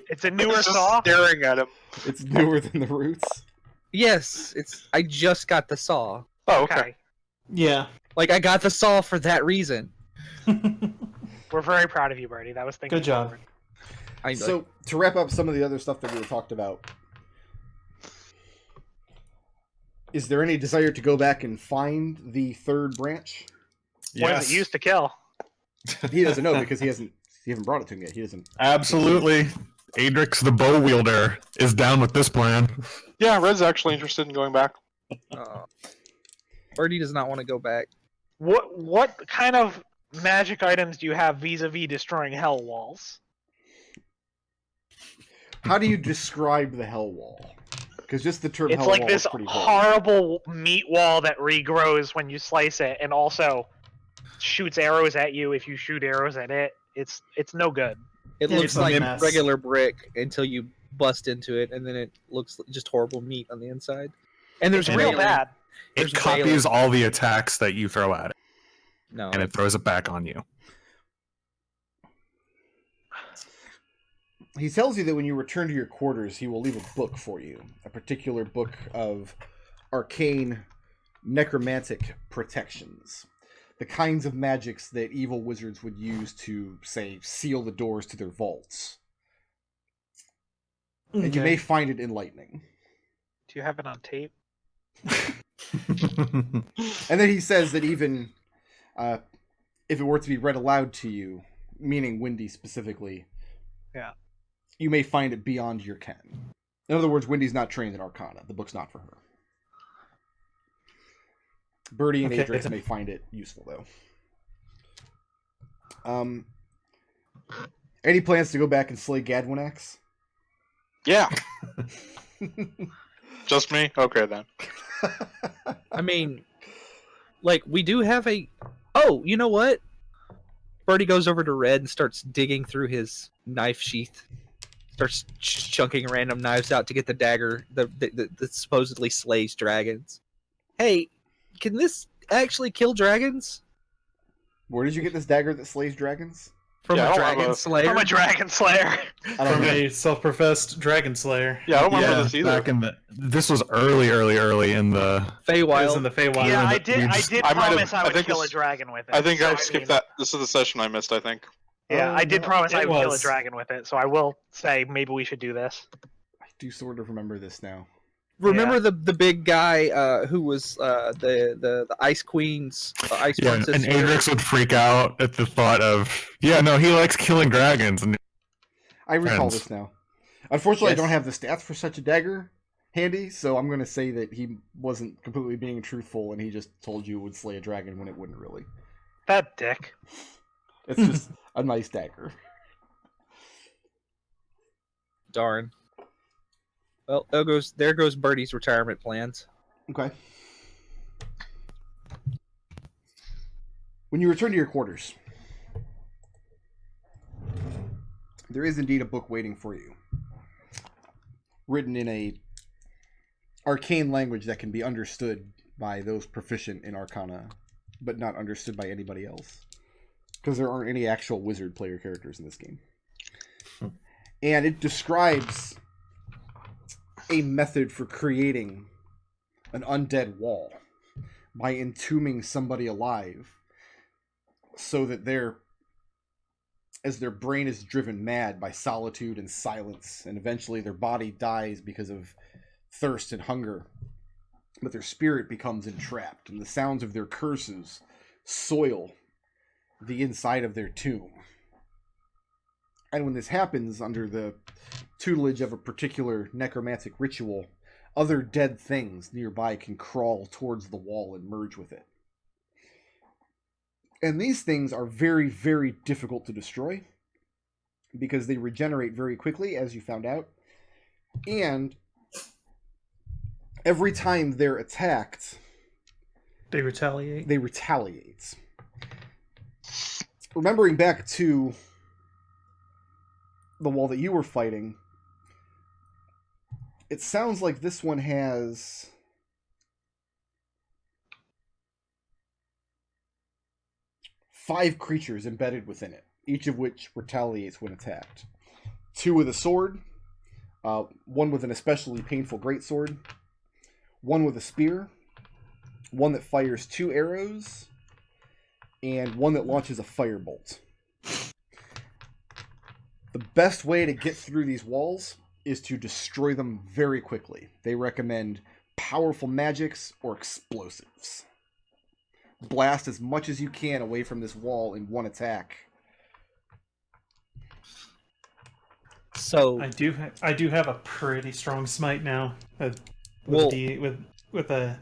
It's a newer Just saw. staring at him. It's newer than the roots. Yes, I just got the saw. Oh, Okay. Yeah. Like, I got the saw for that reason. We're very proud of you, Birdie. That was thinking Good job. forward. I So, to wrap up some of the other stuff that we talked about, is there any desire to go back and find the third branch? What is it used to kill? He doesn't know because he hasn't brought it to him yet. He doesn't. Absolutely. Adrix, the bow wielder, is down with this plan. Yeah, Red's actually interested in going back. Birdie does not want to go back. What kind of magic items do you have vis-a-vis destroying hell walls? How do you describe the hell wall? Because just the term It's hell like wall this is pretty vague. horrible meat wall that regrows when you slice it, and also shoots arrows at you if you shoot arrows at it. It's no good. It Yeah, looks it's a like mess. regular brick until you bust into it, and then it looks just horrible meat on the inside. And there's It's real railing. bad. It There's copies all the attacks that you throw at it, No, and it throws it back on you. He tells you that when you return to your quarters, he will leave a book for you. A particular book of arcane necromantic protections. The kinds of magics that evil wizards would use to, say, seal the doors to their vaults. and you may find it enlightening. Do you have it on tape? And then he says that even if it were to be read aloud to you, meaning Wendy specifically, Yeah. you may find it beyond your ken. In other words, Wendy's not trained in Arcana. The book's not for her. Birdie and Adrex may find it useful, though. Any plans to go back and slay Gadwinax? Yeah. Just me? Okay, then. I mean, like, we do have a... Oh, you know what? Birdie goes over to Red and starts digging through his knife sheath. Starts chunking random knives out to get the dagger that supposedly slays dragons. Hey, can this actually kill dragons? Where did you get this dagger that slays dragons? From Yeah, I a don't have dragon a- slayer? From a dragon slayer. I don't From know. a self-professed dragon slayer. Yeah, I don't remember this either. back in the. This was early in the. It was Feywild. in the Feywild. Yeah, I we did. I just- did I might have- promise I I would think kill a this- dragon with it. I think so, I skipped that. This is the session I missed, I think. Yeah, I did no, promise I it would kill a was. dragon with it. So I will say maybe we should do this. I do sort of remember this now. Remember the big guy who was the Ice Queen's Ice Yeah, Princess? and Adrex would freak out at the thought of, yeah, no, he likes killing dragons. And I recall Friends. this now. Unfortunately, Yes. I don't have the stats for such a dagger handy, so I'm going to say that he wasn't completely being truthful, and he just told you it would slay a dragon when it wouldn't really. That dick. It's just a nice dagger. Darn. Well, there goes Birdie's retirement plans. Okay. When you return to your quarters, there is indeed a book waiting for you, written in a arcane language that can be understood by those proficient in Arcana, but not understood by anybody else, because there aren't any actual wizard player characters in this game. And it describes a method for creating an undead wall by entombing somebody alive so that as their brain is driven mad by solitude and silence, and eventually their body dies because of thirst and hunger, but their spirit becomes entrapped, and the sounds of their curses soil the inside of their tomb. And when this happens under the tutelage of a particular necromantic ritual, other dead things nearby can crawl towards the wall and merge with it. And these things are very, very difficult to destroy because they regenerate very quickly, as you found out. And every time they're attacked, They retaliate. they retaliate. Remembering back to the wall that you were fighting, it sounds like this one has five creatures embedded within it, each of which retaliates when attacked. 2 with a sword, 1 with an especially painful greatsword, 1 with a spear, 1 that fires 2 arrows, and 1 that launches a firebolt. The best way to get through these walls is to destroy them very quickly. They recommend powerful magics or explosives. Blast as much as you can away from this wall in one attack. So I do have a pretty strong smite now. With Well- with a.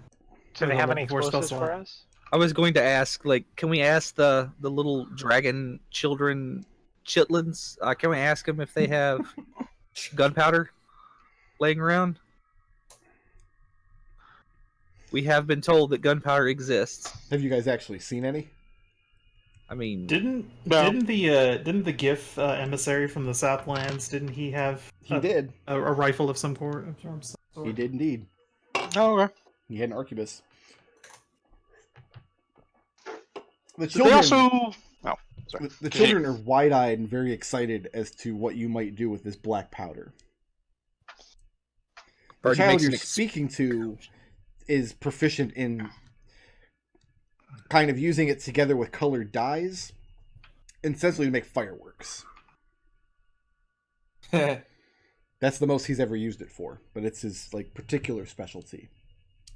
Do they have any Before spell explosives for slot. us? I was going to ask, like, can we ask the little dragon children chitlins? Can we ask them if they have gunpowder laying around? We have been told that gunpowder exists. Have you guys actually seen any? I mean, Didn't No. the GIF emissary from the Southlands? Didn't he have He did. a rifle of some sort? He did indeed. Oh, okay. He had an arquebus. The They children, also. Oh, sorry. the children are wide-eyed and very excited as to what you might do with this black powder. The Birdie child makes you're an ex- speaking to is proficient in kind of using it together with colored dyes, essentially to make fireworks. That's the most he's ever used it for, but it's his like particular specialty.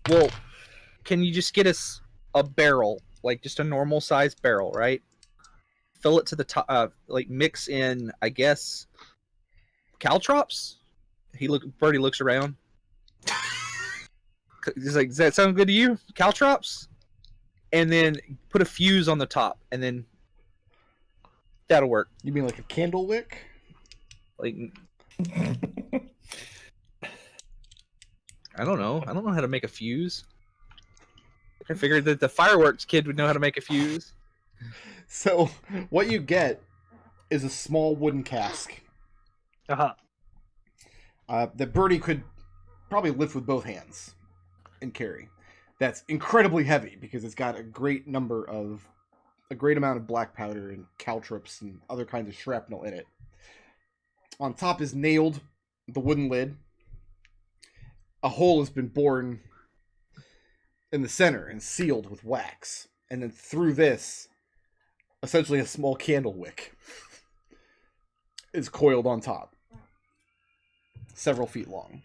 Well, can you just get us a barrel, like just a normal sized barrel, right? Fill it to the top, like mix in, I guess, caltrops. Birdie looks around. He's like, "Does that sound good to you? Caltrops?" And then put a fuse on the top, and then that'll work. You mean like a candle wick? Like, I don't know. I don't know how to make a fuse. I figured that the fireworks kid would know how to make a fuse. So, what you get is a small wooden cask. Uh-huh. That Birdie could probably lift with both hands and carry. That's incredibly heavy because it's got a great amount of black powder and caltrops and other kinds of shrapnel in it. On top is nailed the wooden lid. A hole has been bored in the center and sealed with wax. And then through this, essentially a small candle wick is coiled on top. Several feet long.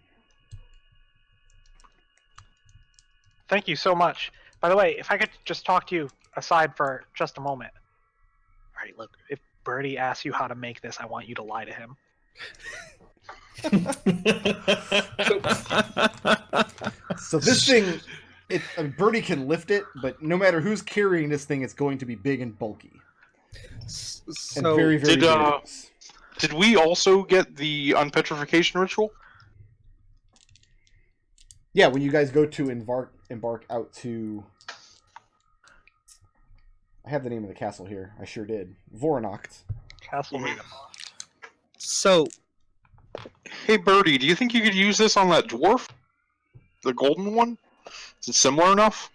Thank you so much. By the way, if I could just talk to you aside for just a moment. All right, look, if Birdie asks you how to make this, I want you to lie to him. So this thing, Birdie can lift it, but no matter who's carrying this thing, it's going to be big and bulky. And very, very dangerous. Did we also get the unpetrification ritual? Yeah, when you guys go to embark out to... I have the name of the castle here. I sure did. Voronacht. Castle Regan. So... Hey, Birdie, do you think you could use this on that dwarf? The golden one? Is it similar enough?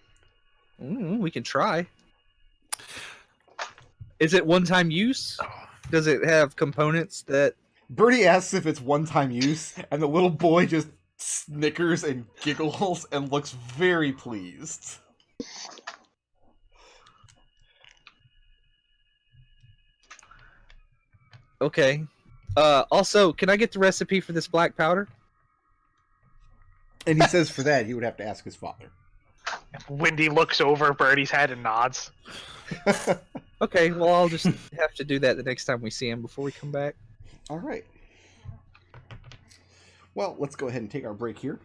We can try. Is it one-time use? Does it have components that... Birdie asks if it's one-time use, and the little boy just snickers and giggles and looks very pleased. Okay. Also, can I get the recipe for this black powder? And he says for that, he would have to ask his father. Wendy looks over Birdie's head and nods. Okay, well, I'll just have to do that the next time we see him before we come back. All right. Well, let's go ahead and take our break here.